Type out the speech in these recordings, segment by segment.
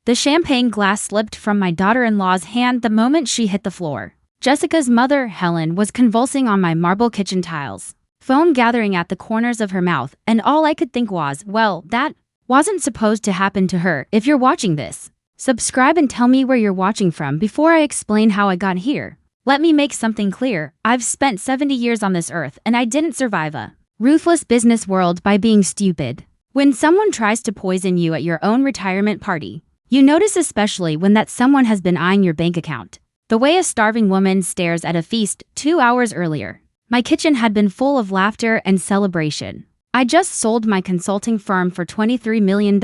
The champagne glass slipped from my daughter-in-law's hand the moment she hit the floor. Jessica's mother, Helen, was convulsing on my marble kitchen tiles, foam gathering at the corners of her mouth, and all I could think was, well, that wasn't supposed to happen to her. If you're watching this, subscribe and tell me where you're watching from before I explain how I got here. Let me make something clear. I've spent 70 years on this earth and I didn't survive a ruthless business world by being stupid. When someone tries to poison you at your own retirement party, you notice, especially when that someone has been eyeing your bank account, the way a starving woman stares at a feast 2 hours earlier. My kitchen had been full of laughter and celebration. I just sold my consulting firm for $23 million.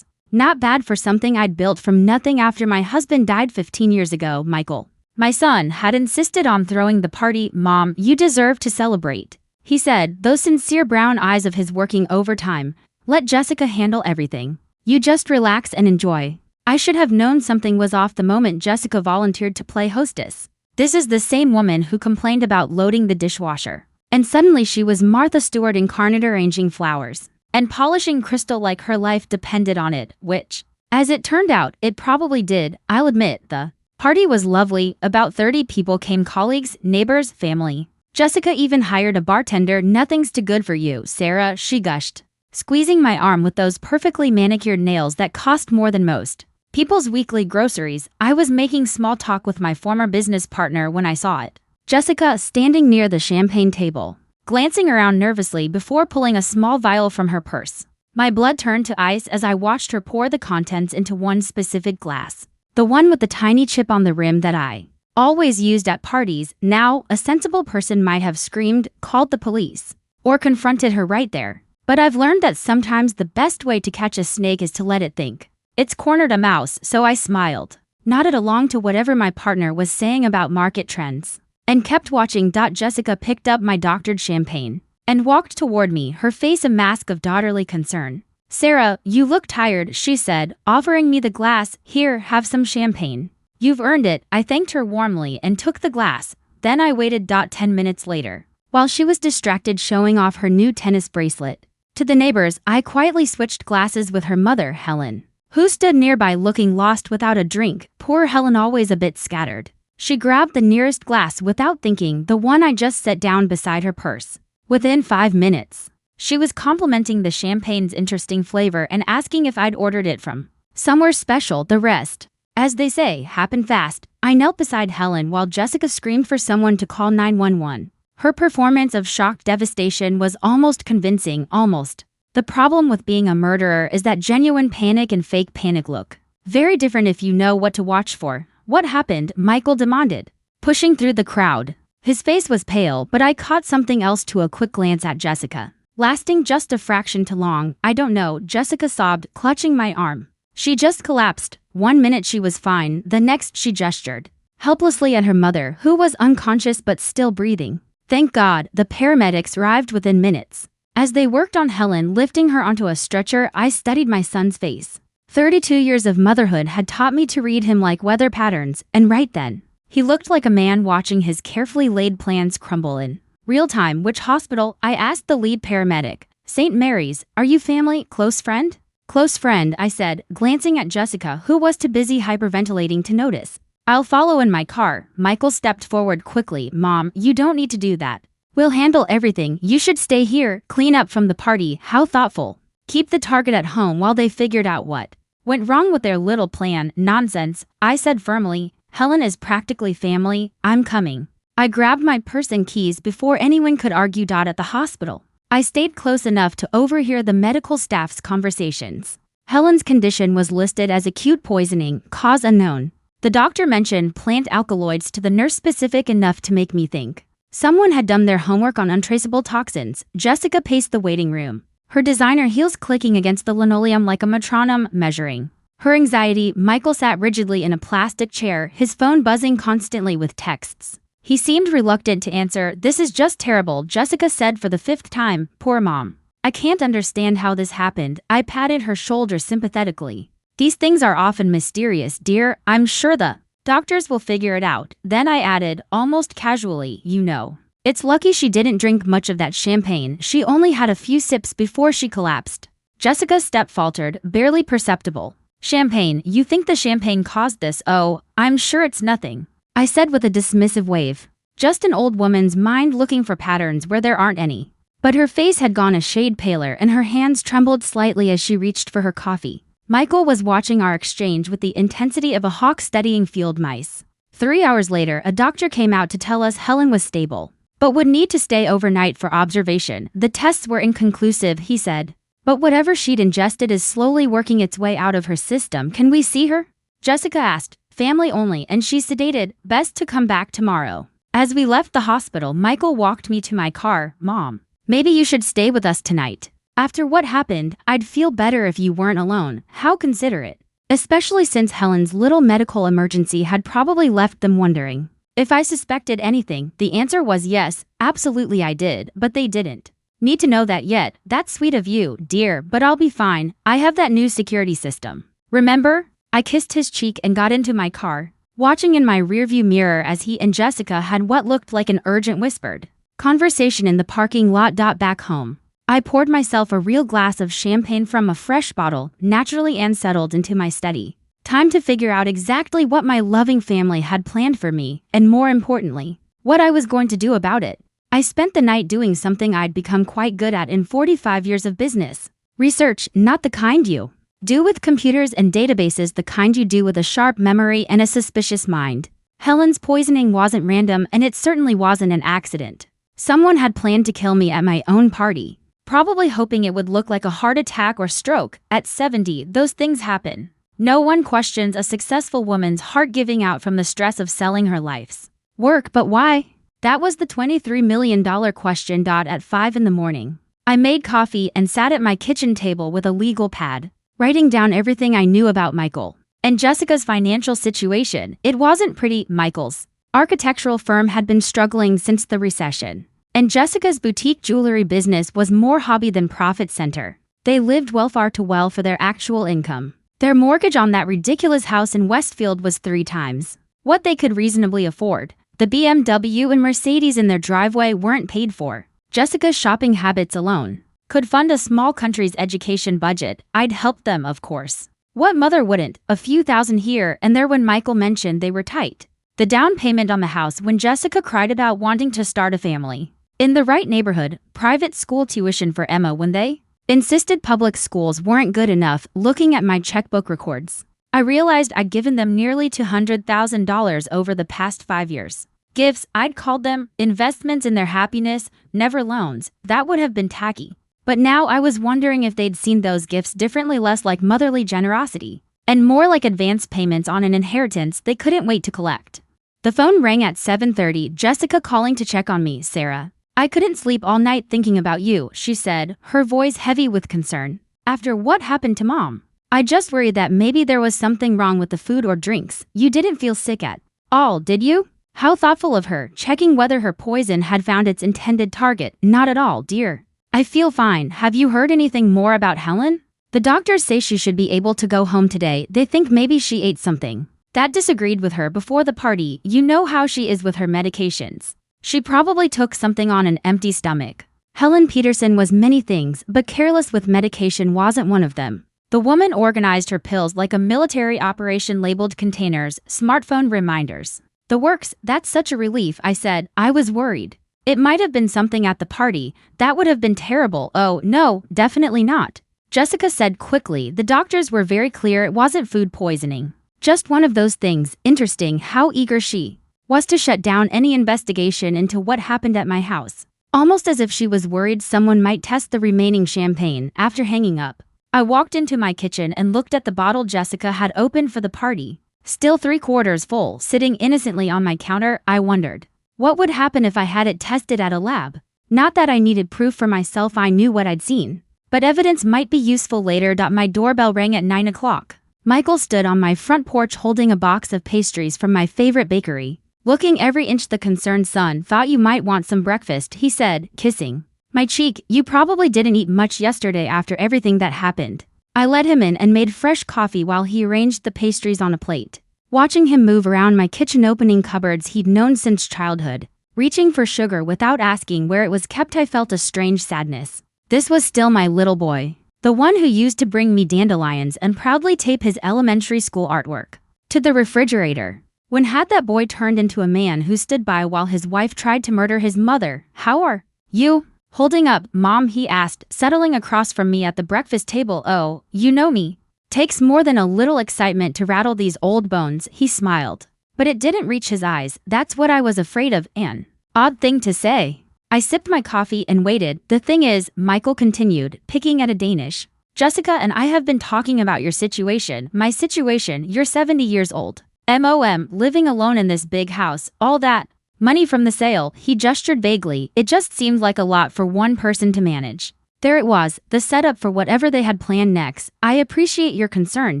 Not bad for something I'd built from nothing after my husband died 15 years ago, Michael. My son had insisted on throwing the party. Mom, you deserve to celebrate, he said, those sincere brown eyes of his working overtime. Let Jessica handle everything. You just relax and enjoy. I should have known something was off the moment Jessica volunteered to play hostess. This is the same woman who complained about loading the dishwasher. And suddenly she was Martha Stewart incarnate, arranging flowers and polishing crystal like her life depended on it, which, as it turned out, it probably did. I'll admit, the party was lovely. About 30 people came, colleagues, neighbors, family. Jessica even hired a bartender. Nothing's too good for you, Sarah, she gushed, squeezing my arm with those perfectly manicured nails that cost more than most people's weekly groceries. I was making small talk with my former business partner when I saw it. Jessica, standing near the champagne table, glancing around nervously before pulling a small vial from her purse. My blood turned to ice as I watched her pour the contents into one specific glass. The one with the tiny chip on the rim that I always used at parties. Now, a sensible person might have screamed, called the police, or confronted her right there. But I've learned that sometimes the best way to catch a snake is to let it think it's cornered a mouse, so I smiled, nodded along to whatever my partner was saying about market trends, and kept watching. Jessica picked up my doctored champagne and walked toward me, her face a mask of daughterly concern. Sarah, you look tired, she said, offering me the glass. Here, have some champagne. You've earned it. I thanked her warmly and took the glass. Then I waited. 10 minutes later, while she was distracted showing off her new tennis bracelet to the neighbors, I quietly switched glasses with her mother, Helen, who stood nearby looking lost without a drink. Poor Helen, always a bit scattered. She grabbed the nearest glass without thinking, the one I just set down beside her purse. Within 5 minutes, she was complimenting the champagne's interesting flavor and asking if I'd ordered it from somewhere special. The rest, as they say, happened fast. I knelt beside Helen while Jessica screamed for someone to call 911. Her performance of shocked devastation was almost convincing, almost. The problem with being a murderer is that genuine panic and fake panic look very different if you know what to watch for. What happened? Michael demanded, pushing through the crowd. His face was pale, but I caught something else too, a quick glance at Jessica, lasting just a fraction too long. I don't know, Jessica sobbed, clutching my arm. She just collapsed. 1 minute she was fine, the next she gestured helplessly at her mother, who was unconscious but still breathing. Thank God, the paramedics arrived within minutes. As they worked on Helen, lifting her onto a stretcher, I studied my son's face. 32 years of motherhood had taught me to read him like weather patterns, and right then, he looked like a man watching his carefully laid plans crumble in real time. Which hospital? I asked the lead paramedic. St. Mary's. Are you family? Close friend? Close friend, I said, glancing at Jessica, who was too busy hyperventilating to notice. I'll follow in my car. Michael stepped forward quickly. Mom, you don't need to do that. We'll handle everything. You should stay here, clean up from the party. How thoughtful. Keep the target at home while they figured out what went wrong with their little plan. Nonsense, I said firmly. Helen is practically family. I'm coming. I grabbed my purse and keys before anyone could argue. At the hospital, I stayed close enough to overhear the medical staff's conversations. Helen's condition was listed as acute poisoning, cause unknown. The doctor mentioned plant alkaloids to the nurse, specific enough to make me think someone had done their homework on untraceable toxins. Jessica paced the waiting room, her designer heels clicking against the linoleum like a metronome, measuring her anxiety. Michael sat rigidly in a plastic chair, his phone buzzing constantly with texts. He seemed reluctant to answer. This is just terrible, Jessica said for the 5th time. Poor mom. I can't understand how this happened. I patted her shoulder sympathetically. These things are often mysterious, dear. I'm sure the doctors will figure it out. Then I added, almost casually, you know, it's lucky she didn't drink much of that champagne. She only had a few sips before she collapsed. Jessica's step faltered, barely perceptible. Champagne, you think the champagne caused this? Oh, I'm sure it's nothing, I said with a dismissive wave. Just an old woman's mind looking for patterns where there aren't any. But her face had gone a shade paler and her hands trembled slightly as she reached for her coffee. Michael was watching our exchange with the intensity of a hawk studying field mice. 3 hours later, a doctor came out to tell us Helen was stable, but would need to stay overnight for observation. The tests were inconclusive, he said. But whatever she'd ingested is slowly working its way out of her system. Can we see her? Jessica asked. Family only, and she's sedated. Best to come back tomorrow. As we left the hospital, Michael walked me to my car. Mom, maybe you should stay with us tonight. After what happened, I'd feel better if you weren't alone. How considerate. Especially since Helen's little medical emergency had probably left them wondering if I suspected anything. The answer was yes, absolutely I did, but they didn't need to know that yet. That's sweet of you, dear, but I'll be fine. I have that new security system. Remember? I kissed his cheek and got into my car, watching in my rearview mirror as he and Jessica had what looked like an urgent whispered conversation in the parking lot. Back home, I poured myself a real glass of champagne from a fresh bottle, naturally, and settled into my study. Time to figure out exactly what my loving family had planned for me, and more importantly, what I was going to do about it. I spent the night doing something I'd become quite good at in 45 years of business. Research, not the kind you do with computers and databases, the kind you do with a sharp memory and a suspicious mind. Helen's poisoning wasn't random, and it certainly wasn't an accident. Someone had planned to kill me at my own party, probably hoping it would look like a heart attack or stroke. At 70, those things happen. No one questions a successful woman's heart giving out from the stress of selling her life's work, but why? That was the $23 million question. At 5 in the morning, I made coffee and sat at my kitchen table with a legal pad, writing down everything I knew about Michael and Jessica's financial situation. It wasn't pretty. Michael's architectural firm had been struggling since the recession, and Jessica's boutique jewelry business was more hobby than profit center. They lived well, far too well for their actual income. Their mortgage on that ridiculous house in Westfield was 3 times what they could reasonably afford. The BMW and Mercedes in their driveway weren't paid for. Jessica's shopping habits alone could fund a small country's education budget. I'd helped them, of course. What mother wouldn't? A few thousand here and there when Michael mentioned they were tight. The down payment on the house when Jessica cried about wanting to start a family in the right neighborhood, private school tuition for Emma when they insisted public schools weren't good enough. Looking at my checkbook records, I realized I'd given them nearly $200,000 over the past 5 years. Gifts, I'd called them, investments in their happiness, never loans. That would have been tacky. But now I was wondering if they'd seen those gifts differently, less like motherly generosity, and more like advance payments on an inheritance they couldn't wait to collect. The phone rang at 7:30, Jessica calling to check on me. Sarah, I couldn't sleep all night thinking about you, she said, her voice heavy with concern. After what happened to Mom? I just worried that maybe there was something wrong with the food or drinks. You didn't feel sick at all, did you? How thoughtful of her, checking whether her poison had found its intended target. Not at all, dear. I feel fine. Have you heard anything more about Helen? The doctors say she should be able to go home today. They think maybe she ate something that disagreed with her before the party. You know how she is with her medications. She probably took something on an empty stomach. Helen Peterson was many things, but careless with medication wasn't one of them. The woman organized her pills like a military operation, labeled containers, smartphone reminders. The works. That's such a relief, I said. I was worried it might have been something at the party. That would have been terrible. Oh, no, definitely not, Jessica said quickly. The doctors were very clear it wasn't food poisoning. Just one of those things. Interesting how eager she was to shut down any investigation into what happened at my house. Almost as if she was worried someone might test the remaining champagne. After hanging up, I walked into my kitchen and looked at the bottle Jessica had opened for the party, still 3/4 full, sitting innocently on my counter. I wondered what would happen if I had it tested at a lab. Not that I needed proof for myself, I knew what I'd seen, but evidence might be useful later. My doorbell rang at 9 o'clock. Michael stood on my front porch holding a box of pastries from my favorite bakery, looking every inch the concerned son. Thought you might want some breakfast, he said, kissing my cheek. You probably didn't eat much yesterday after everything that happened. I let him in and made fresh coffee while he arranged the pastries on a plate. Watching him move around my kitchen, opening cupboards he'd known since childhood, reaching for sugar without asking where it was kept, I felt a strange sadness. This was still my little boy. The one who used to bring me dandelions and proudly tape his elementary school artwork to the refrigerator. When had that boy turned into a man who stood by while his wife tried to murder his mother? How are you holding up, Mom? He asked, settling across from me at the breakfast table. Oh, you know me. Takes more than a little excitement to rattle these old bones, he smiled. But it didn't reach his eyes. That's what I was afraid of, an odd thing to say. I sipped my coffee and waited. The thing is, Michael continued, picking at a Danish. Jessica and I have been talking about your situation. My situation, you're 70 years old. Living alone in this big house, all that. Money from the sale, he gestured vaguely. It just seemed like a lot for one person to manage. There it was, the setup for whatever they had planned next. I appreciate your concern,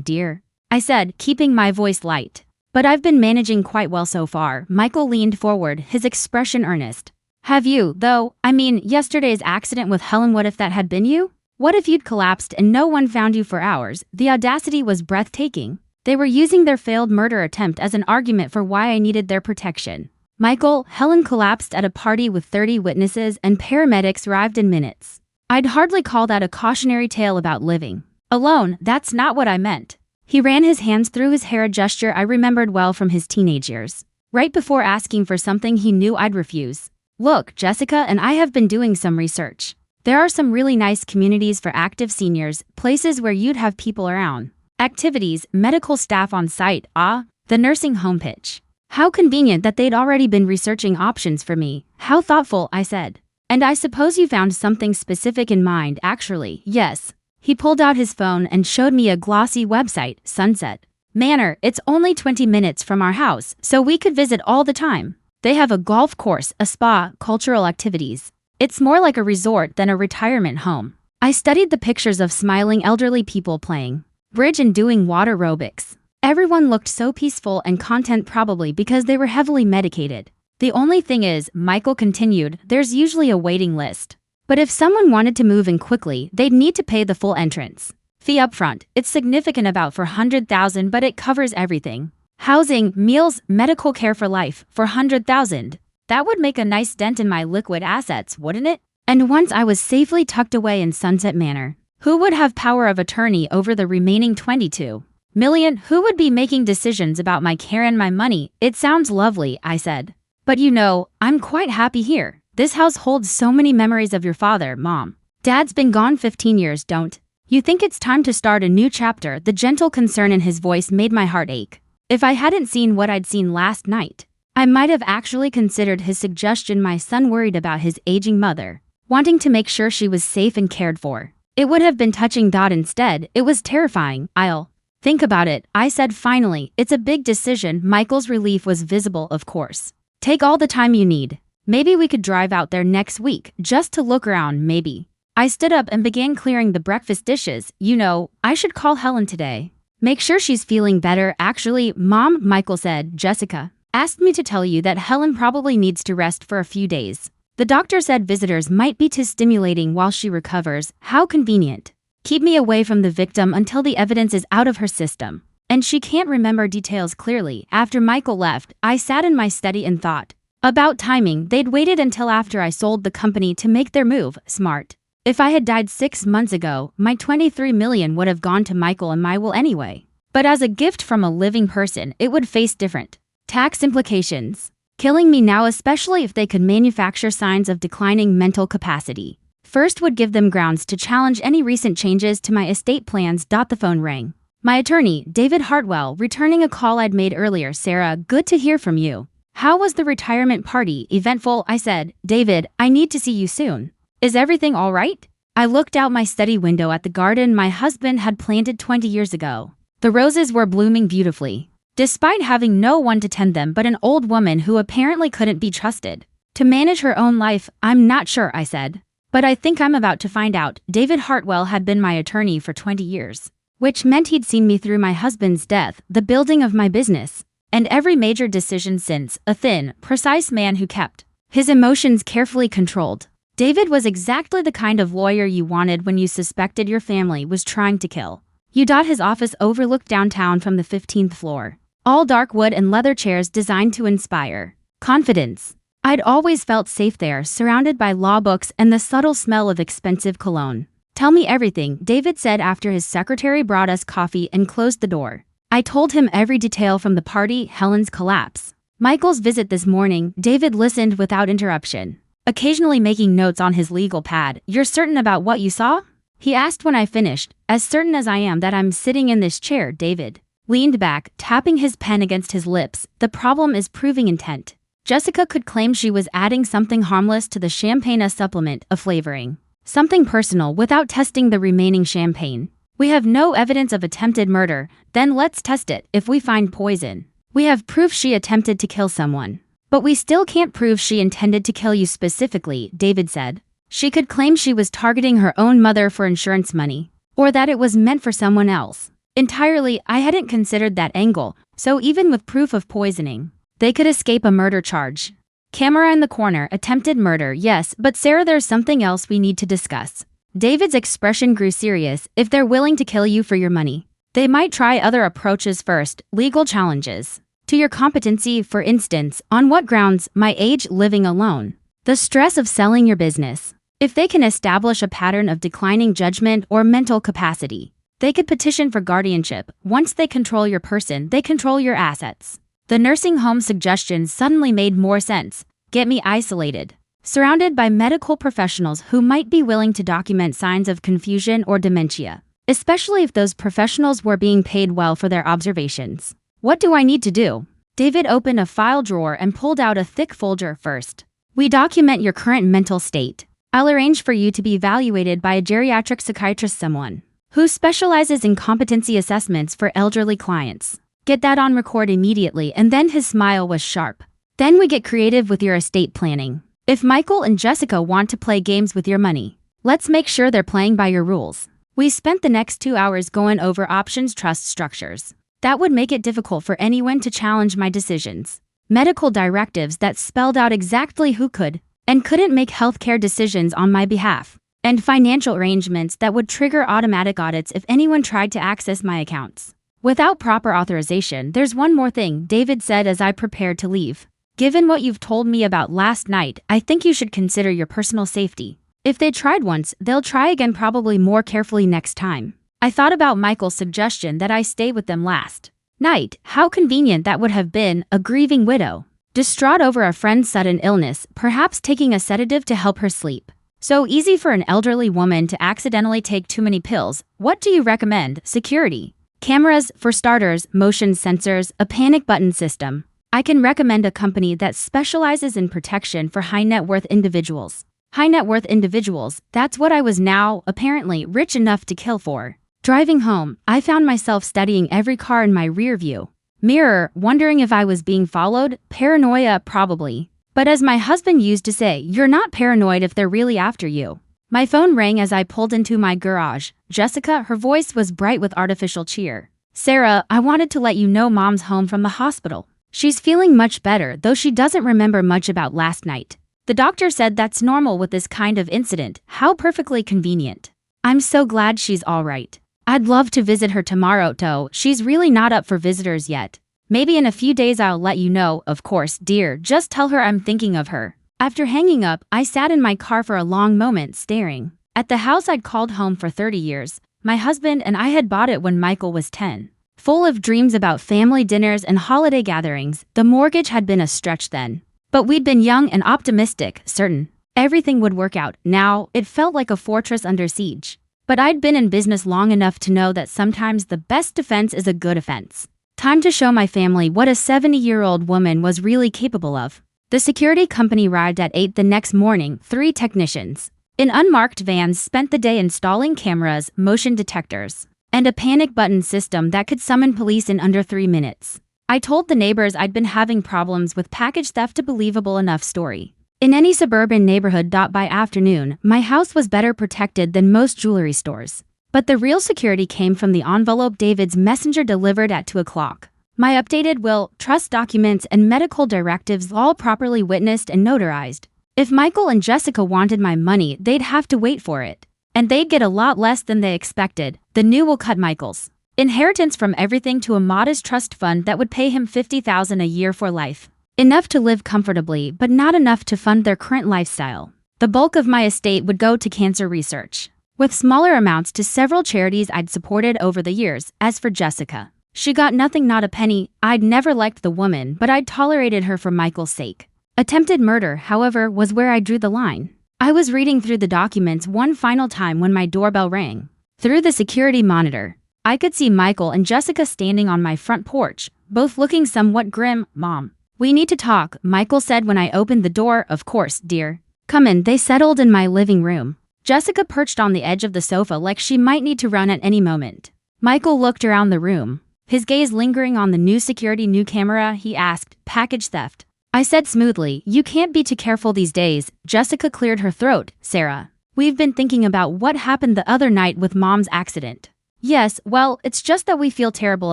dear, I said, keeping my voice light. But I've been managing quite well so far. Michael leaned forward, his expression earnest. Have you, though? I mean, yesterday's accident with Helen, what if that had been you? What if you'd collapsed and no one found you for hours? The audacity was breathtaking. They were using their failed murder attempt as an argument for why I needed their protection. Michael, Helen collapsed at a party with 30 witnesses and paramedics arrived in minutes. I'd hardly call that a cautionary tale about living alone. That's not what I meant. He ran his hands through his hair, a gesture I remembered well from his teenage years. Right before asking for something he knew I'd refuse. Look, Jessica and I have been doing some research. There are some really nice communities for active seniors, places where you'd have people around. Activities, medical staff on site, the nursing home pitch. How convenient that they'd already been researching options for me. How thoughtful, I said. And I suppose you found something specific in mind, actually. Yes. He pulled out his phone and showed me a glossy website, Sunset Manor. It's only 20 minutes from our house, so we could visit all the time. They have a golf course, a spa, cultural activities. It's more like a resort than a retirement home. I studied the pictures of smiling elderly people playing bridge and doing water aerobics. Everyone looked so peaceful and content, probably because they were heavily medicated. The only thing is, Michael continued, there's usually a waiting list. But if someone wanted to move in quickly, they'd need to pay the full entrance fee upfront. It's significant, about $400,000, but it covers everything. Housing, meals, medical care for life, $400,000. That would make a nice dent in my liquid assets, wouldn't it? And once I was safely tucked away in Sunset Manor, who would have power of attorney over the remaining $22 million? Who would be making decisions about my care and my money? It sounds lovely, I said. But you know, I'm quite happy here. This house holds so many memories of your father, Mom. Dad's been gone 15 years, don't you think it's time to start a new chapter? The gentle concern in his voice made my heart ache. If I hadn't seen what I'd seen last night, I might have actually considered his suggestion. My son worried about his aging mother, wanting to make sure she was safe and cared for. It would have been touching. Instead, it was terrifying. I'll think about it, I said finally. It's a big decision. Michael's relief was visible. Of course. Take all the time you need. Maybe we could drive out there next week, just to look around, maybe. I stood up and began clearing the breakfast dishes. You know, I should call Helen today. Make sure she's feeling better. Actually, Mom, Michael said, Jessica asked me to tell you that Helen probably needs to rest for a few days. The doctor said visitors might be too stimulating while she recovers. How convenient. Keep me away from the victim until the evidence is out of her system. And she can't remember details clearly. After Michael left, I sat in my study and thought about timing. They'd waited until after I sold the company to make their move. Smart. If I had died 6 months ago, my $23 million would have gone to Michael and my will anyway. But as a gift from a living person, it would face different tax implications. Killing me now, especially if they could manufacture signs of declining mental capacity, first would give them grounds to challenge any recent changes to my estate plans. The phone rang. My attorney, David Hartwell, returning a call I'd made earlier. Sarah, good to hear from you. How was the retirement party? Eventful, I said. David, I need to see you soon. Is everything all right? I looked out my study window at the garden my husband had planted 20 years ago. The roses were blooming beautifully, despite having no one to tend them but an old woman who apparently couldn't be trusted to manage her own life. I'm not sure, I said. But I think I'm about to find out. David Hartwell had been my attorney for 20 years, which meant he'd seen me through my husband's death, the building of my business, and every major decision since. A thin, precise man who kept his emotions carefully controlled. David was exactly the kind of lawyer you wanted when you suspected your family was trying to kill you. His office overlooked downtown from the 15th floor. All dark wood and leather chairs designed to inspire confidence. I'd always felt safe there, surrounded by law books and the subtle smell of expensive cologne. Tell me everything, David said after his secretary brought us coffee and closed the door. I told him every detail from the party, Helen's collapse, Michael's visit this morning. David listened without interruption, occasionally making notes on his legal pad. You're certain about what you saw? He asked when I finished. As certain as I am that I'm sitting in this chair, David leaned back, tapping his pen against his lips. The problem is proving intent. Jessica could claim she was adding something harmless to the champagne, a supplement, a flavoring, something personal, without testing the remaining champagne. We have no evidence of attempted murder. Then let's test it. If we find poison, we have proof she attempted to kill someone. But we still can't prove she intended to kill you specifically, David said. She could claim she was targeting her own mother for insurance money, or that it was meant for someone else. Entirely, I hadn't considered that angle, so even with proof of poisoning, they could escape a murder charge. Camera in the corner, attempted murder, yes, but Sarah, there's something else we need to discuss. David's expression grew serious. If they're willing to kill you for your money, they might try other approaches first, legal challenges to your competency, for instance. On what grounds? My age, living alone, the stress of selling your business. If they can establish a pattern of declining judgment or mental capacity, they could petition for guardianship. Once they control your person, they control your assets. The nursing home suggestion suddenly made more sense. Get me isolated, surrounded by medical professionals who might be willing to document signs of confusion or dementia, especially if those professionals were being paid well for their observations. What do I need to do? David opened a file drawer and pulled out a thick folder. First, we document your current mental state. I'll arrange for you to be evaluated by a geriatric psychiatrist, someone who specializes in competency assessments for elderly clients. Get that on record immediately. And then his smile was sharp. Then we get creative with your estate planning. If Michael and Jessica want to play games with your money, let's make sure they're playing by your rules. We spent the next 2 hours going over options, trust structures that would make it difficult for anyone to challenge my decisions, medical directives that spelled out exactly who could and couldn't make healthcare decisions on my behalf, and financial arrangements that would trigger automatic audits if anyone tried to access my accounts without proper authorization. There's one more thing, David said as I prepared to leave. Given what you've told me about last night, I think you should consider your personal safety. If they tried once, they'll try again, probably more carefully next time. I thought about Michael's suggestion that I stay with them last night. How convenient that would have been. A grieving widow, distraught over a friend's sudden illness, perhaps taking a sedative to help her sleep. So easy for an elderly woman to accidentally take too many pills. What do you recommend? Security cameras, for starters, motion sensors, a panic button system. I can recommend a company that specializes in protection for high net worth individuals. High net worth individuals, that's what I was now, apparently, rich enough to kill for. Driving home, I found myself studying every car in my rear view mirror, wondering if I was being followed. Paranoia, probably. But as my husband used to say, you're not paranoid if they're really after you. My phone rang as I pulled into my garage. Jessica, her voice was bright with artificial cheer. Sarah, I wanted to let you know Mom's home from the hospital. She's feeling much better, though she doesn't remember much about last night. The doctor said that's normal with this kind of incident. How perfectly convenient. I'm so glad she's all right. I'd love to visit her tomorrow, though she's really not up for visitors yet. Maybe in a few days I'll let you know. Of course, dear, just tell her I'm thinking of her. After hanging up, I sat in my car for a long moment, staring at the house I'd called home for 30 years. My husband and I had bought it when Michael was 10. Full of dreams about family dinners and holiday gatherings. The mortgage had been a stretch then, but we'd been young and optimistic, certain everything would work out. Now, it felt like a fortress under siege. But I'd been in business long enough to know that sometimes the best defense is a good offense. Time to show my family what a 70-year-old woman was really capable of. The security company arrived at 8 the next morning. 3 technicians in unmarked vans spent the day installing cameras, motion detectors, and a panic button system that could summon police in under 3 minutes. I told the neighbors I'd been having problems with package theft, a believable enough story. In any suburban neighborhood. By afternoon, my house was better protected than most jewelry stores. But the real security came from the envelope David's messenger delivered at 2 o'clock. My updated will, trust documents, and medical directives, all properly witnessed and notarized. If Michael and Jessica wanted my money, they'd have to wait for it. And they'd get a lot less than they expected. The new will cut Michael's inheritance from everything to a modest trust fund that would pay him $50,000 a year for life. Enough to live comfortably, but not enough to fund their current lifestyle. The bulk of my estate would go to cancer research. with smaller amounts to several charities I'd supported over the years. As for Jessica, she got nothing, not a penny. I'd never liked the woman, but I'd tolerated her for Michael's sake. Attempted murder, however, was where I drew the line. I was reading through the documents one final time when my doorbell rang. Through the security monitor, I could see Michael and Jessica standing on my front porch, both looking somewhat grim. "Mom, we need to talk," Michael said when I opened the door. "Of course, dear. Come in." They settled in my living room. Jessica perched on the edge of the sofa like she might need to run at any moment. Michael looked around the room, his gaze lingering on the new camera. He asked, "Package theft?" I said smoothly, "You can't be too careful these days." Jessica cleared her throat. "Sarah, we've been thinking about what happened the other night with Mom's accident." "Yes, well, it's just that we feel terrible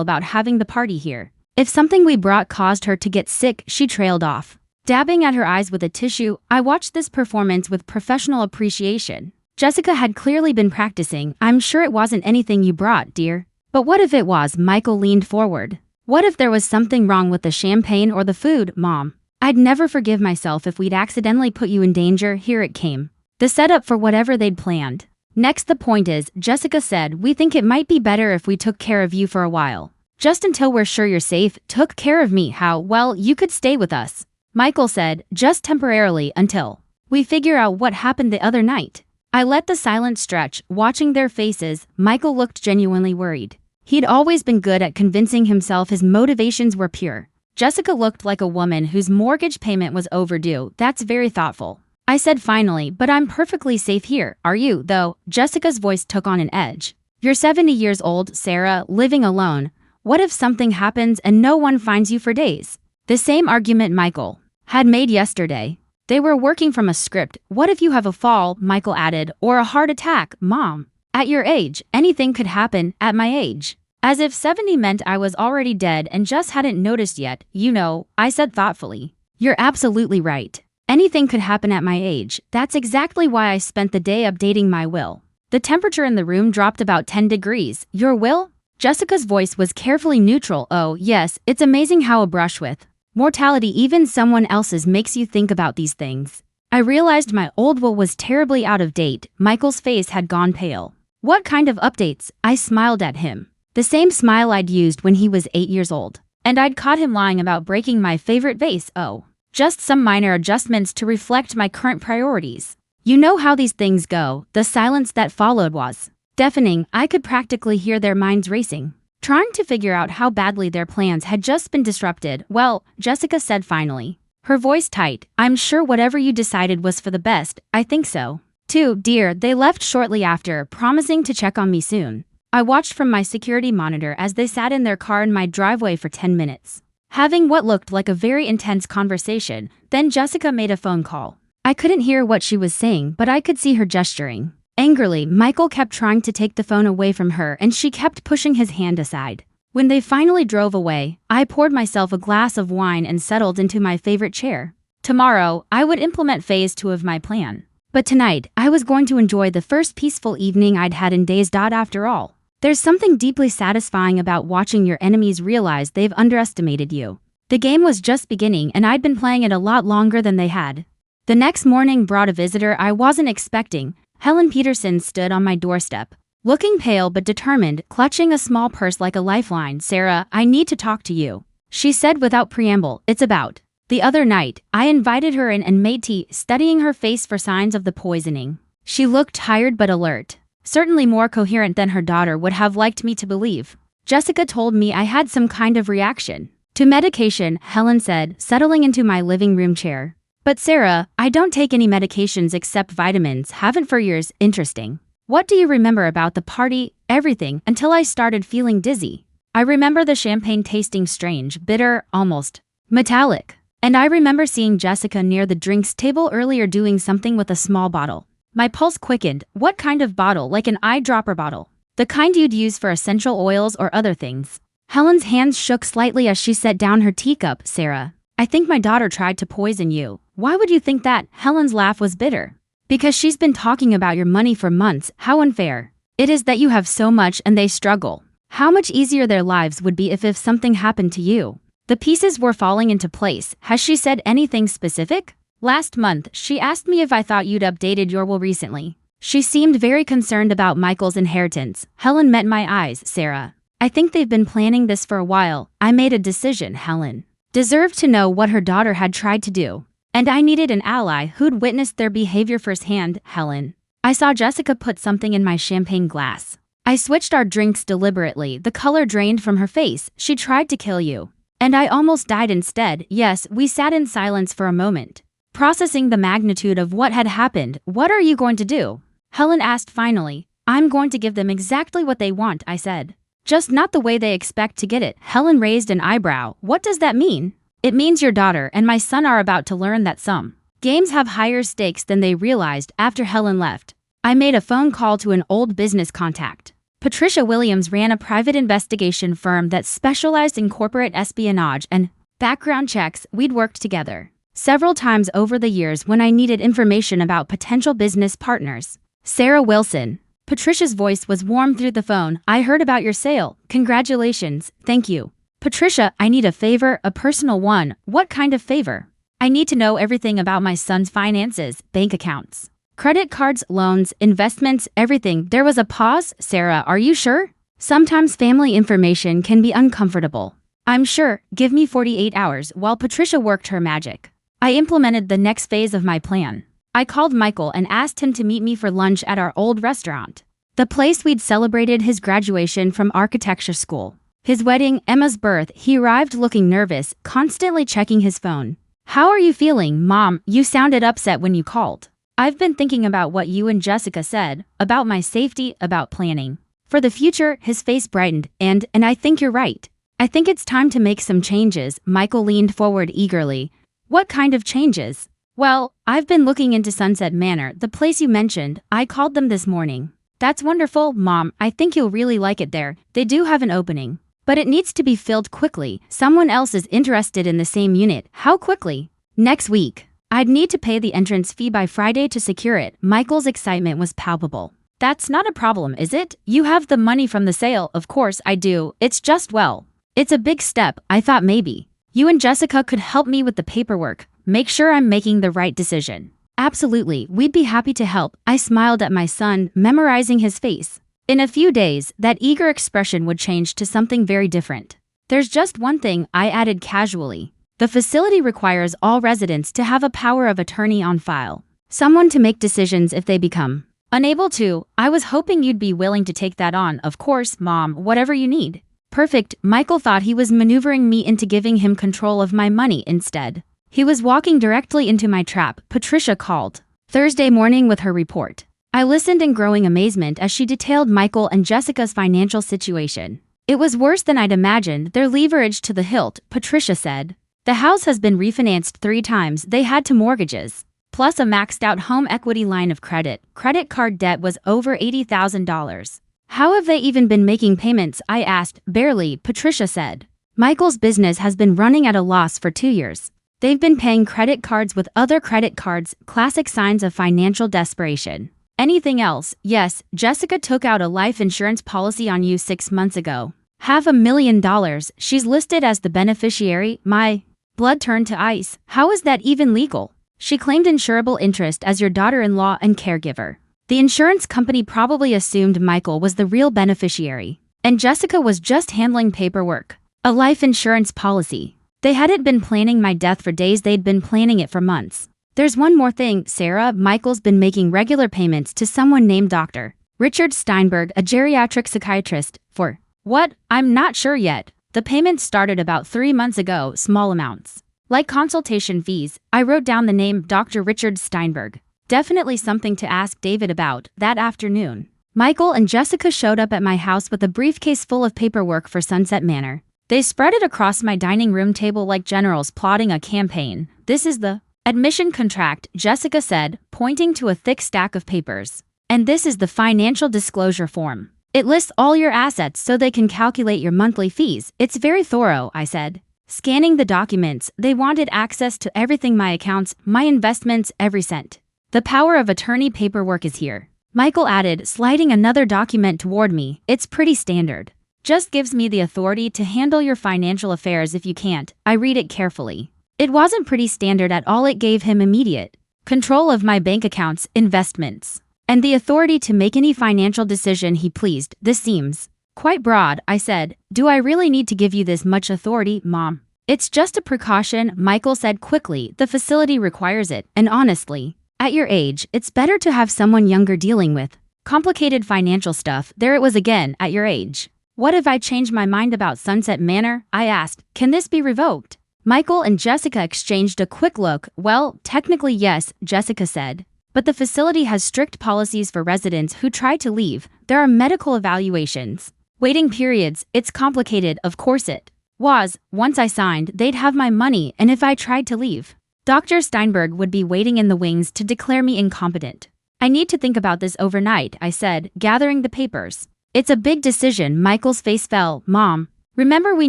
about having the party here. If something we brought caused her to get sick." She trailed off, dabbing at her eyes with a tissue. I watched this performance with professional appreciation. Jessica had clearly been practicing. "I'm sure it wasn't anything you brought, dear." "But what if it was?" Michael leaned forward. "What if there was something wrong with the champagne or the food, Mom? I'd never forgive myself if we'd accidentally put you in danger." Here it came, the setup for whatever they'd planned. "Next, the point is," Jessica said, "we think it might be better if we took care of you for a while. Just until we're sure you're safe." "Took care of me? How?" "Well, you could stay with us," Michael said, "just temporarily until we figure out what happened the other night." I let the silence stretch, watching their faces. Michael looked genuinely worried. He'd always been good at convincing himself his motivations were pure. Jessica looked like a woman whose mortgage payment was overdue. "That's very thoughtful," I said finally, "but I'm perfectly safe here. Are you, though?" Jessica's voice took on an edge. "You're 70 years old, Sarah, living alone. What if something happens and no one finds you for days?" The same argument Michael had made yesterday. They were working from a script. "What if you have a fall?" Michael added, "or a heart attack?" "Mom, at your age, anything could happen." "At my age?" As if 70 meant I was already dead and just hadn't noticed yet. "You know," I said thoughtfully, "you're absolutely right. Anything could happen at my age. That's exactly why I spent the day updating my will." The temperature in the room dropped about 10 degrees. "Your will?" Jessica's voice was carefully neutral. "Oh, yes, it's amazing how a brush with mortality, even someone else's, makes you think about these things." I realized my old will was terribly out of date. Michael's face had gone pale. "What kind of updates?" I smiled at him. The same smile I'd used when he was 8 years old. And I'd caught him lying about breaking my favorite vase. "Oh, just some minor adjustments to reflect my current priorities. You know how these things go." The silence that followed was deafening. I could practically hear their minds racing, trying to figure out how badly their plans had just been disrupted. "Well," Jessica said finally, her voice tight, "I'm sure whatever you decided was for the best." "I think so, too, dear." They left shortly after, promising to check on me soon. I watched from my security monitor as they sat in their car in my driveway for 10 minutes, having what looked like a very intense conversation. Then Jessica made a phone call. I couldn't hear what she was saying, but I could see her gesturing. Angrily, Michael kept trying to take the phone away from her and she kept pushing his hand aside. When they finally drove away, I poured myself a glass of wine and settled into my favorite chair. Tomorrow, I would implement phase 2 of my plan. But tonight, I was going to enjoy the first peaceful evening I'd had in days. After all, there's something deeply satisfying about watching your enemies realize they've underestimated you. The game was just beginning and I'd been playing it a lot longer than they had. The next morning brought a visitor I wasn't expecting. Helen Peterson stood on my doorstep, looking pale but determined, clutching a small purse like a lifeline. "Sarah, I need to talk to you," she said without preamble. "It's about the other night." I invited her in and made tea, studying her face for signs of the poisoning. She looked tired but alert, certainly more coherent than her daughter would have liked me to believe. "Jessica told me I had some kind of reaction to medication," Helen said, settling into my living room chair. "But Sarah, I don't take any medications except vitamins. Haven't for years." "Interesting. What do you remember about the party?" "Everything, until I started feeling dizzy. I remember the champagne tasting strange, bitter, almost metallic. And I remember seeing Jessica near the drinks table earlier doing something with a small bottle." My pulse quickened. "What kind of bottle?" "Like an eyedropper bottle. The kind you'd use for essential oils or other things." Helen's hands shook slightly as she set down her teacup. "Sarah, I think my daughter tried to poison you." "Why would you think that?" Helen's laugh was bitter. "Because she's been talking about your money for months. How unfair it is that you have so much and they struggle. How much easier their lives would be if something happened to you." The pieces were falling into place. "Has she said anything specific?" "Last month, she asked me if I thought you'd updated your will recently. She seemed very concerned about Michael's inheritance. Helen met my eyes. Sarah, I think they've been planning this for a while. I made a decision. Helen deserved to know what her daughter had tried to do. And I needed an ally who'd witnessed their behavior firsthand. Helen, I saw Jessica put something in my champagne glass. I switched our drinks deliberately. The color drained from her face. She tried to kill you. And I almost died instead. Yes, we sat in silence for a moment, processing the magnitude of what had happened. What are you going to do? Helen asked finally. I'm going to give them exactly what they want, I said. Just not the way they expect to get it. Helen raised an eyebrow. What does that mean? It means your daughter and my son are about to learn that some games have higher stakes than they realized. After Helen left, I made a phone call to an old business contact. Patricia Williams ran a private investigation firm that specialized in corporate espionage and background checks. We'd worked together several times over the years when I needed information about potential business partners. Sarah Wilson. Patricia's voice was warm through the phone. I heard about your sale. Congratulations. Thank you. Patricia, I need a favor, a personal one. What kind of favor? I need to know everything about my son's finances, bank accounts, credit cards, loans, investments, everything. There was a pause. Sarah, are you sure? Sometimes family information can be uncomfortable. I'm sure. Give me 48 hours. While Patricia worked her magic, I implemented the next phase of my plan. I called Michael and asked him to meet me for lunch at our old restaurant, the place we'd celebrated his graduation from architecture school, his wedding, Emma's birth. He arrived looking nervous, constantly checking his phone. How are you feeling, Mom? You sounded upset when you called. I've been thinking about what you and Jessica said, about my safety, about planning for the future. His face brightened. And I think you're right. I think it's time to make some changes. Michael leaned forward eagerly. What kind of changes? Well, I've been looking into Sunset Manor, the place you mentioned. I called them this morning. That's wonderful, Mom. I think you'll really like it there. They do have an opening, but it needs to be filled quickly. Someone else is interested in the same unit. How quickly? Next week. I'd need to pay the entrance fee by Friday to secure it. Michael's excitement was palpable. That's not a problem, is it? You have the money from the sale. Of course I do. It's just, well, it's a big step. I thought maybe you and Jessica could help me with the paperwork. Make sure I'm making the right decision. Absolutely, we'd be happy to help. I smiled at my son, memorizing his face. In a few days, that eager expression would change to something very different. There's just one thing, I added casually. The facility requires all residents to have a power of attorney on file. Someone to make decisions if they become unable to. I was hoping you'd be willing to take that on. Of course, Mom, whatever you need. Perfect. Michael thought he was maneuvering me into giving him control of my money instead. He was walking directly into my trap. Patricia called Thursday morning with her report. I listened in growing amazement as she detailed Michael and Jessica's financial situation. It was worse than I'd imagined. They're leveraged to the hilt, Patricia said. The house has been refinanced 3 times. They had 2 mortgages, plus a maxed out home equity line of credit. Credit card debt was over $80,000. How have they even been making payments? I asked. Barely, Patricia said. Michael's business has been running at a loss for 2 years. They've been paying credit cards with other credit cards, classic signs of financial desperation. Anything else? Yes, Jessica took out a life insurance policy on you 6 months ago. $500,000. She's listed as the beneficiary. My blood turned to ice. How is that even legal? She claimed insurable interest as your daughter-in-law and caregiver. The insurance company probably assumed Michael was the real beneficiary, and Jessica was just handling paperwork. A life insurance policy. They hadn't been planning my death for days, they'd been planning it for months. There's one more thing, Sarah. Michael's been making regular payments to someone named Dr. Richard Steinberg, a geriatric psychiatrist, for what? I'm not sure yet. The payments started about 3 months ago, small amounts, like consultation fees. I wrote down the name Dr. Richard Steinberg. Definitely something to ask David about. That afternoon, Michael and Jessica showed up at my house with a briefcase full of paperwork for Sunset Manor. They spread it across my dining room table like generals plotting a campaign. This is the admission contract, Jessica said, pointing to a thick stack of papers. And this is the financial disclosure form. It lists all your assets so they can calculate your monthly fees. It's very thorough, I said. Scanning the documents, they wanted access to everything, my accounts, my investments, every cent. The power of attorney paperwork is here, Michael added, sliding another document toward me. It's pretty standard. Just gives me the authority to handle your financial affairs if you can't. I read it carefully. It wasn't pretty standard at all. It gave him immediate control of my bank accounts, investments, and the authority to make any financial decision he pleased. This seems quite broad, I said. Do I really need to give you this much authority, Mom? It's just a precaution, Michael said quickly. The facility requires it, and honestly, at your age, it's better to have someone younger dealing with complicated financial stuff. There it was again, at your age. What if I changed my mind about Sunset Manor? I asked. Can this be revoked? Michael and Jessica exchanged a quick look. Well, technically yes, Jessica said. But the facility has strict policies for residents who try to leave. There are medical evaluations, waiting periods. It's complicated, of course it was. Once I signed, they'd have my money, and if I tried to leave, Dr. Steinberg would be waiting in the wings to declare me incompetent. I need to think about this overnight, I said, gathering the papers. It's a big decision. Michael's face fell. Mom, remember we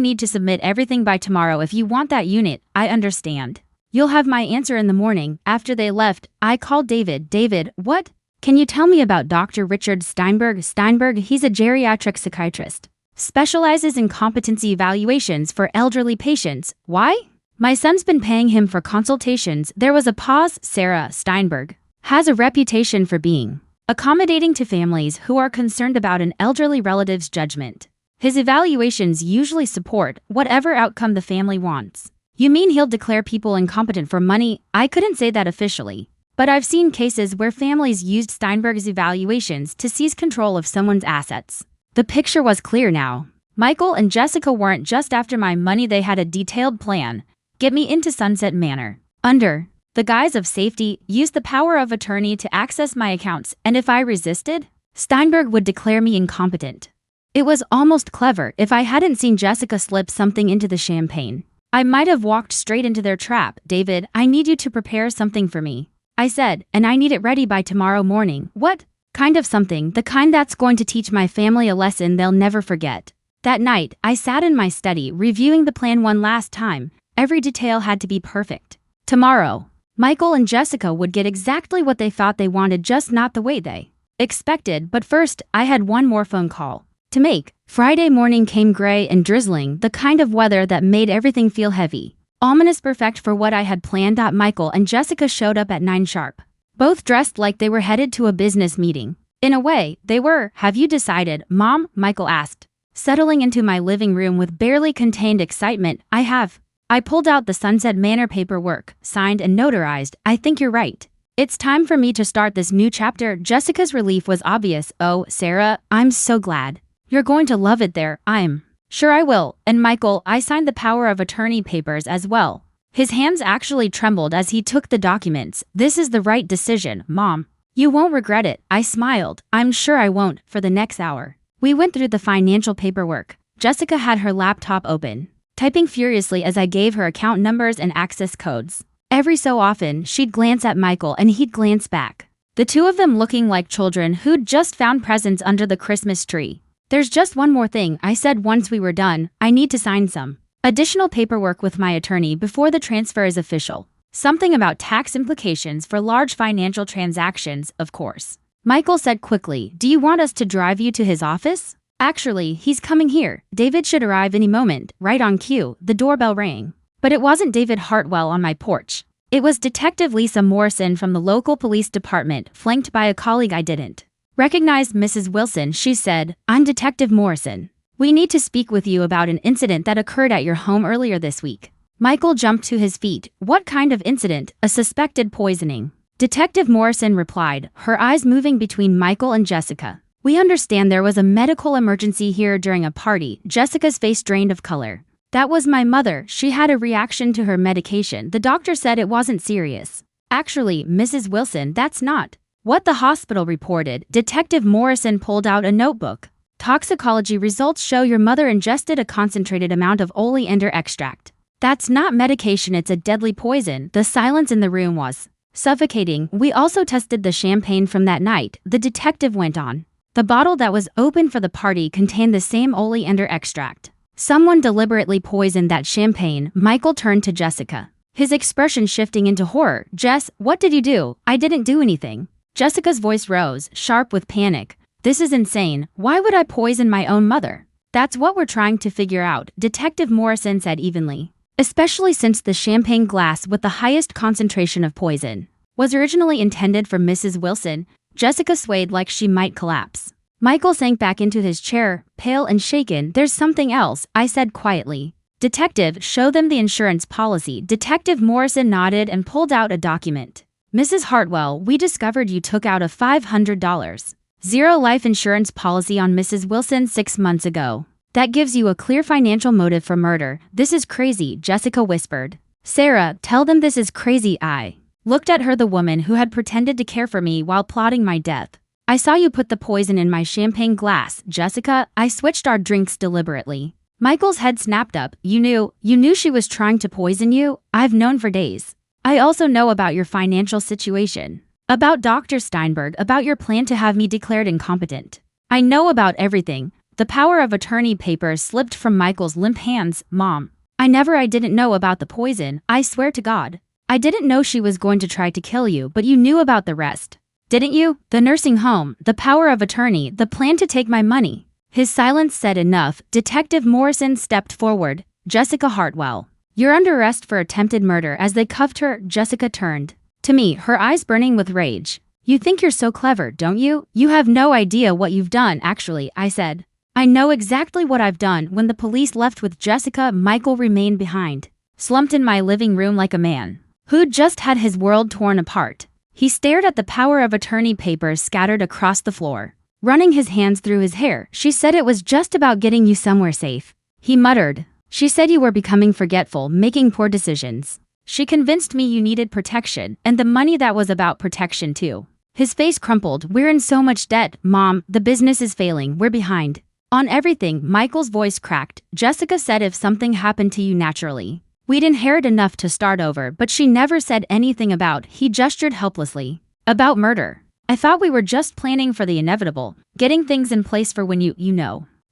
need to submit everything by tomorrow if you want that unit. I understand. You'll have my answer in the morning. After they left, I called David. David, what? Can you tell me about Dr. Richard Steinberg? Steinberg, he's a geriatric psychiatrist. Specializes in competency evaluations for elderly patients. Why? My son's been paying him for consultations. There was a pause. Sarah Steinberg has a reputation for being accommodating to families who are concerned about an elderly relative's judgment. His evaluations usually support whatever outcome the family wants. You mean he'll declare people incompetent for money? I couldn't say that officially, but I've seen cases where families used Steinberg's evaluations to seize control of someone's assets. The picture was clear now. Michael and Jessica weren't just after my money, they had a detailed plan. Get me into Sunset Manor. Under the guise of safety, use the power of attorney to access my accounts, and if I resisted, Steinberg would declare me incompetent. It was almost clever. If I hadn't seen Jessica slip something into the champagne, I might have walked straight into their trap. David, I need you to prepare something for me, I said, and I need it ready by tomorrow morning. What kind of something? The kind that's going to teach my family a lesson they'll never forget. That night, I sat in my study reviewing the plan one last time. Every detail had to be perfect. Tomorrow, Michael and Jessica would get exactly what they thought they wanted, just not the way they expected. But first, I had one more phone call to make. Friday morning came gray and drizzling, the kind of weather that made everything feel heavy. Ominous, perfect for what I had planned. Michael and Jessica showed up at 9 sharp, both dressed like they were headed to a business meeting. In a way, they were. Have you decided, Mom? Michael asked, settling into my living room with barely contained excitement. I have. I pulled out the Sunset Manor paperwork, signed and notarized. I think you're right. It's time for me to start this new chapter. Jessica's relief was obvious. Oh, Sarah, I'm so glad. You're going to love it there. I'm sure I will. And Michael, I signed the power of attorney papers as well. His hands actually trembled as he took the documents. This is the right decision, Mom. You won't regret it. I smiled. I'm sure I won't. For the next hour, we went through the financial paperwork. Jessica had her laptop open, typing furiously as I gave her account numbers and access codes. Every so often, she'd glance at Michael and he'd glance back, the two of them looking like children who'd just found presents under the Christmas tree. There's just one more thing, I said once we were done. I need to sign some additional paperwork with my attorney before the transfer is official. Something about tax implications for large financial transactions, of course. Michael said quickly, do you want us to drive you to his office? Actually, he's coming here. David should arrive any moment. Right on cue, the doorbell rang. But it wasn't David Hartwell on my porch. It was Detective Lisa Morrison from the local police department, flanked by a colleague I didn't recognize. Mrs. Wilson, she said, I'm Detective Morrison. We need to speak with you about an incident that occurred at your home earlier this week. Michael jumped to his feet. What kind of incident? A suspected poisoning. Detective Morrison replied, her eyes moving between Michael and Jessica. We understand there was a medical emergency here during a party. Jessica's face drained of color. That was my mother. She had a reaction to her medication. The doctor said it wasn't serious. Actually, Mrs. Wilson, that's not what the hospital reported. Detective Morrison pulled out a notebook. Toxicology results show your mother ingested a concentrated amount of oleander extract. That's not medication, it's a deadly poison. The silence in the room was suffocating. We also tested the champagne from that night, the detective went on. The bottle that was opened for the party contained the same oleander extract. Someone deliberately poisoned that champagne. Michael turned to Jessica, his expression shifting into horror. Jess, what did you do? I didn't do anything. Jessica's voice rose, sharp with panic. This is insane. Why would I poison my own mother? That's what we're trying to figure out, Detective Morrison said evenly. Especially since the champagne glass with the highest concentration of poison was originally intended for Mrs. Wilson. Jessica swayed like she might collapse. Michael sank back into his chair, pale and shaken. There's something else, I said quietly. Detective, show them the insurance policy. Detective Morrison nodded and pulled out a document. Mrs. Hartwell, we discovered you took out a $500 zero life insurance policy on Mrs. Wilson 6 months ago. That gives you a clear financial motive for murder. This is crazy, Jessica whispered. Sarah, tell them this is crazy. I looked at her, the woman who had pretended to care for me while plotting my death. I saw you put the poison in my champagne glass, Jessica. I switched our drinks deliberately. Michael's head snapped up. You knew she was trying to poison you? I've known for days. I also know about your financial situation. About Dr. Steinberg, about your plan to have me declared incompetent. I know about everything. The power of attorney papers slipped from Michael's limp hands. Mom, I didn't know about the poison. I swear to God. I didn't know she was going to try to kill you, but you knew about the rest. Didn't you? The nursing home, the power of attorney, the plan to take my money. His silence said enough. Detective Morrison stepped forward. Jessica Hartwell, you're under arrest for attempted murder. As they cuffed her, Jessica turned to me, her eyes burning with rage. You think you're so clever, don't you? You have no idea what you've done. Actually, I said. I know exactly what I've done. When the police left with Jessica, Michael remained behind, slumped in my living room like a man who'd just had his world torn apart. He stared at the power of attorney papers scattered across the floor, running his hands through his hair. She said it was just about getting you somewhere safe. He muttered. She said you were becoming forgetful, making poor decisions. She convinced me you needed protection, and the money that was about protection too. His face crumpled. We're in so much debt, Mom. The business is failing. We're behind on everything. Michael's voice cracked. Jessica said if something happened to you naturally, we'd inherit enough to start over, but she never said anything about, he gestured helplessly, about murder. I thought we were just planning for the inevitable, getting things in place for when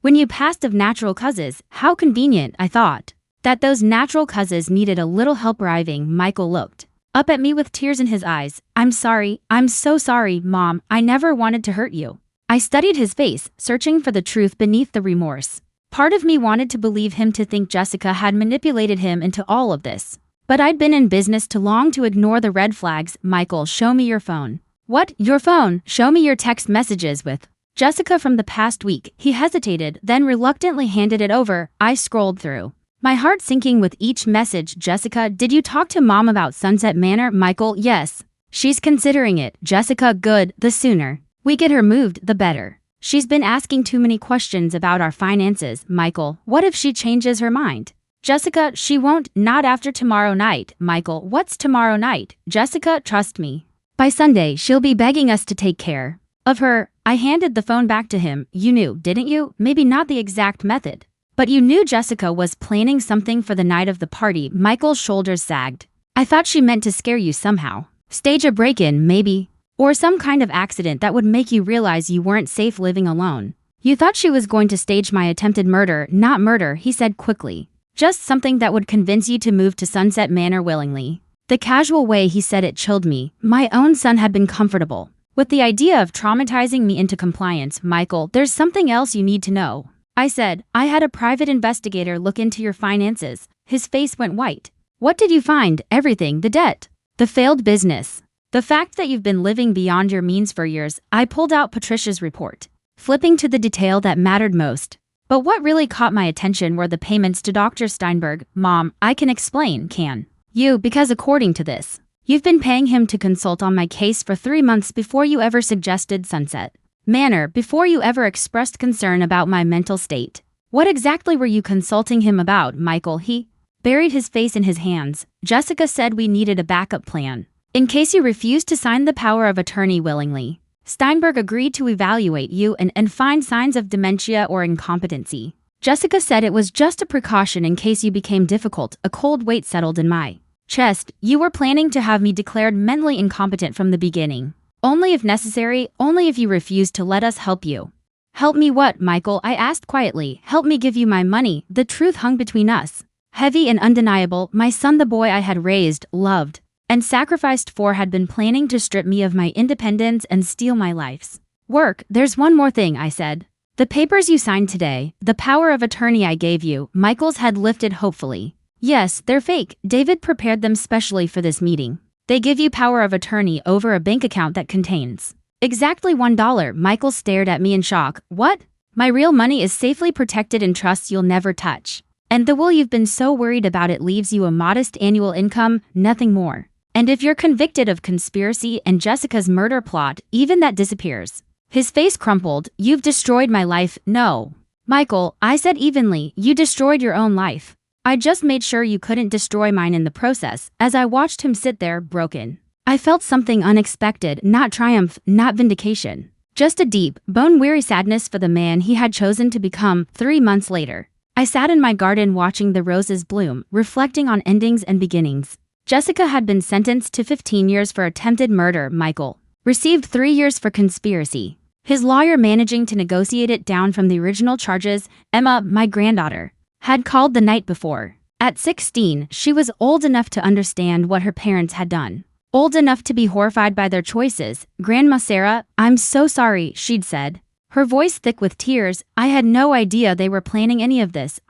when you passed of natural causes. How convenient, I thought, that those natural causes needed a little help arriving. Michael looked up at me with tears in his eyes. I'm sorry. I'm so sorry, Mom. I never wanted to hurt you. I studied his face, searching for the truth beneath the remorse. Part of me wanted to believe him, to think Jessica had manipulated him into all of this. But I'd been in business too long to ignore the red flags. Michael, show me your phone. What? Your phone? Show me your text messages with Jessica from the past week. He hesitated, then reluctantly handed it over. I scrolled through, my heart sinking with each message. Jessica, did you talk to Mom about Sunset Manor? Michael, yes. She's considering it. Jessica, good. The sooner we get her moved, the better. She's been asking too many questions about our finances. Michael, what if she changes her mind? Jessica, she won't. Not after tomorrow night. Michael, what's tomorrow night? Jessica, trust me. By Sunday, she'll be begging us to take care of her. I handed the phone back to him. You knew, didn't you? Maybe not the exact method, but you knew Jessica was planning something for the night of the party. Michael's shoulders sagged. I thought she meant to scare you somehow. Stage a break-in, maybe. Or some kind of accident that would make you realize you weren't safe living alone. You thought she was going to stage my attempted murder. Not murder, he said quickly. Just something that would convince you to move to Sunset Manor willingly. The casual way he said it chilled me. My own son had been comfortable with the idea of traumatizing me into compliance. Michael, there's something else you need to know. I said, I had a private investigator look into your finances. His face went white. What did you find? Everything. The debt, the failed business, the fact that you've been living beyond your means for years. I pulled out Patricia's report, flipping to the detail that mattered most. But what really caught my attention were the payments to Dr. Steinberg. Mom, I can explain, can you? Because according to this, you've been paying him to consult on my case for 3 months before you ever suggested Sunset Manor, before you ever expressed concern about my mental state. What exactly were you consulting him about, Michael? He buried his face in his hands. Jessica said we needed a backup plan in case you refused to sign the power of attorney willingly. Steinberg agreed to evaluate you and find signs of dementia or incompetency. Jessica said it was just a precaution in case you became difficult. A cold weight settled in my chest. You were planning to have me declared mentally incompetent from the beginning. Only if necessary, only if you refused to let us help you. Help me what, Michael? I asked quietly. Help me give you my money. The truth hung between us, heavy and undeniable. My son, the boy I had raised, loved, and sacrificed for, had been planning to strip me of my independence and steal my life's work. There's one more thing, I said. The papers you signed today, the power of attorney I gave you. Michael's head lifted hopefully. Yes, they're fake. David prepared them specially for this meeting. They give you power of attorney over a bank account that contains Exactly $1. Michael stared at me in shock. What? My real money is safely protected in trusts you'll never touch. And the will you've been so worried about it leaves you a modest annual income, nothing more. And if you're convicted of conspiracy and Jessica's murder plot, even that disappears. His face crumpled. You've destroyed my life. No. Michael, I said evenly, you destroyed your own life. I just made sure you couldn't destroy mine in the process, as I watched him sit there, broken. I felt something unexpected, not triumph, not vindication. Just a deep, bone-weary sadness for the man he had chosen to become 3 months later. I sat in my garden watching the roses bloom, reflecting on endings and beginnings. Jessica had been sentenced to 15 years for attempted murder. Michael received 3 years for conspiracy. His lawyer managing to negotiate it down from the original charges. Emma, my granddaughter, had called the night before. At 16, she was old enough to understand what her parents had done. Old enough to be horrified by their choices. Grandma Sarah, I'm so sorry, she'd said. Her voice thick with tears. I had no idea they were planning any of this.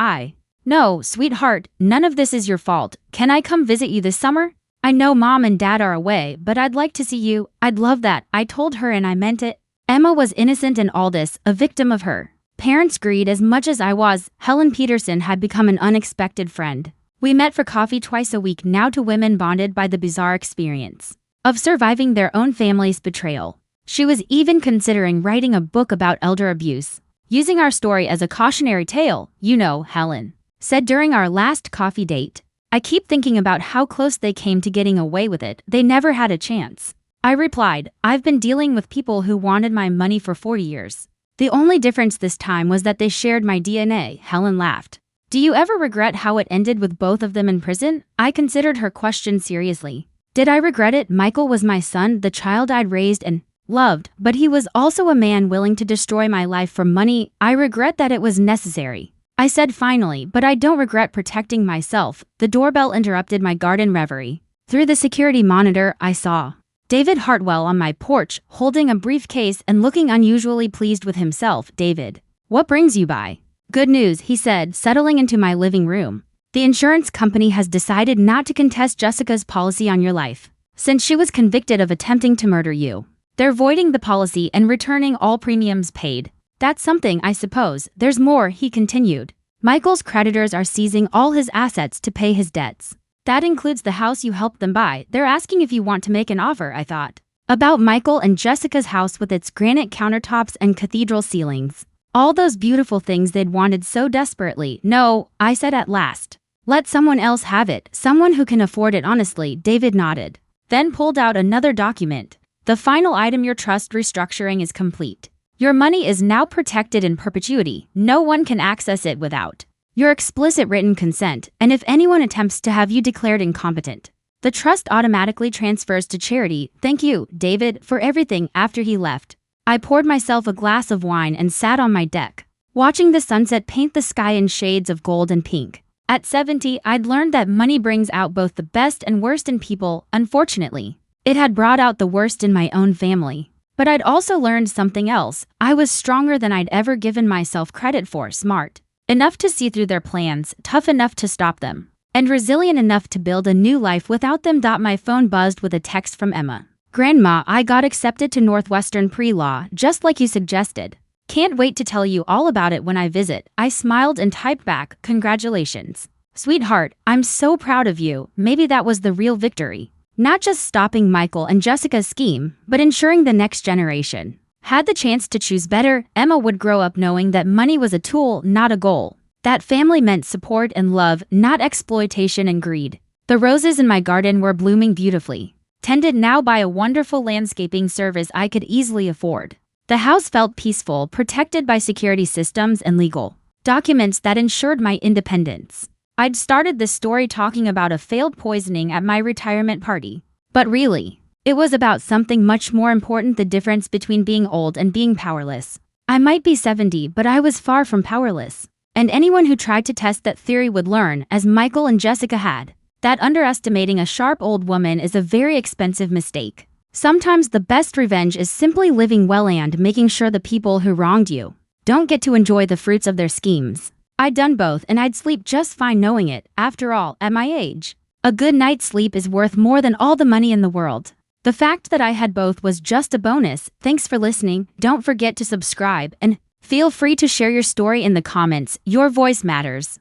No, sweetheart, none of this is your fault. Can I come visit you this summer? I know Mom and Dad are away, but I'd like to see you. I'd love that, I told her, and I meant it. Emma was innocent in all this, a victim of her parents' greed as much as I was. Helen Peterson had become an unexpected friend. We met for coffee twice a week now, two women bonded by the bizarre experience of surviving their own family's betrayal. She was even considering writing a book about elder abuse, using our story as a cautionary tale. You know, Helen said during our last coffee date, I keep thinking about how close they came to getting away with it. They never had a chance. I replied, I've been dealing with people who wanted my money for 40 years. The only difference this time was that they shared my DNA. Helen laughed. Do you ever regret how it ended with both of them in prison? I considered her question seriously. Did I regret it? Michael was my son, the child I'd raised and loved, but he was also a man willing to destroy my life for money. I regret that it was necessary, I said finally, but I don't regret protecting myself. The doorbell interrupted my garden reverie. Through the security monitor, I saw David Hartwell on my porch, holding a briefcase and looking unusually pleased with himself. David, what brings you by? Good news, he said, settling into my living room. The insurance company has decided not to contest Jessica's policy on your life, since she was convicted of attempting to murder you. They're voiding the policy and returning all premiums paid. That's something, I suppose. There's more, he continued. Michael's creditors are seizing all his assets to pay his debts. That includes the house you helped them buy. They're asking if you want to make an offer. I thought about Michael and Jessica's house with its granite countertops and cathedral ceilings. All those beautiful things they'd wanted so desperately. No, I said at last. Let someone else have it, someone who can afford it honestly. David nodded, then pulled out another document. The final item, your trust restructuring is complete. Your money is now protected in perpetuity. No one can access it without your explicit written consent, and if anyone attempts to have you declared incompetent, the trust automatically transfers to charity. Thank you, David, for everything. After he left, I poured myself a glass of wine and sat on my deck, watching the sunset paint the sky in shades of gold and pink. At 70, I'd learned that money brings out both the best and worst in people. Unfortunately, it had brought out the worst in my own family. But I'd also learned something else. I was stronger than I'd ever given myself credit for, smart enough to see through their plans, tough enough to stop them, and resilient enough to build a new life without them. My phone buzzed with a text from Emma. Grandma, I got accepted to Northwestern pre-law, just like you suggested. Can't wait to tell you all about it when I visit. I smiled and typed back, congratulations. Sweetheart, I'm so proud of you. Maybe that was the real victory. Not just stopping Michael and Jessica's scheme, but ensuring the next generation had the chance to choose better. Emma would grow up knowing that money was a tool, not a goal. That family meant support and love, not exploitation and greed. The roses in my garden were blooming beautifully, tended now by a wonderful landscaping service I could easily afford. The house felt peaceful, protected by security systems and legal documents that ensured my independence. I'd started this story talking about a failed poisoning at my retirement party, but really, it was about something much more important: the difference between being old and being powerless. I might be 70, but I was far from powerless. And anyone who tried to test that theory would learn, as Michael and Jessica had, that underestimating a sharp old woman is a very expensive mistake. Sometimes the best revenge is simply living well and making sure the people who wronged you don't get to enjoy the fruits of their schemes. I'd done both, and I'd sleep just fine knowing it. After all, at my age, a good night's sleep is worth more than all the money in the world. The fact that I had both was just a bonus. Thanks for listening. Don't forget to subscribe and feel free to share your story in the comments. Your voice matters.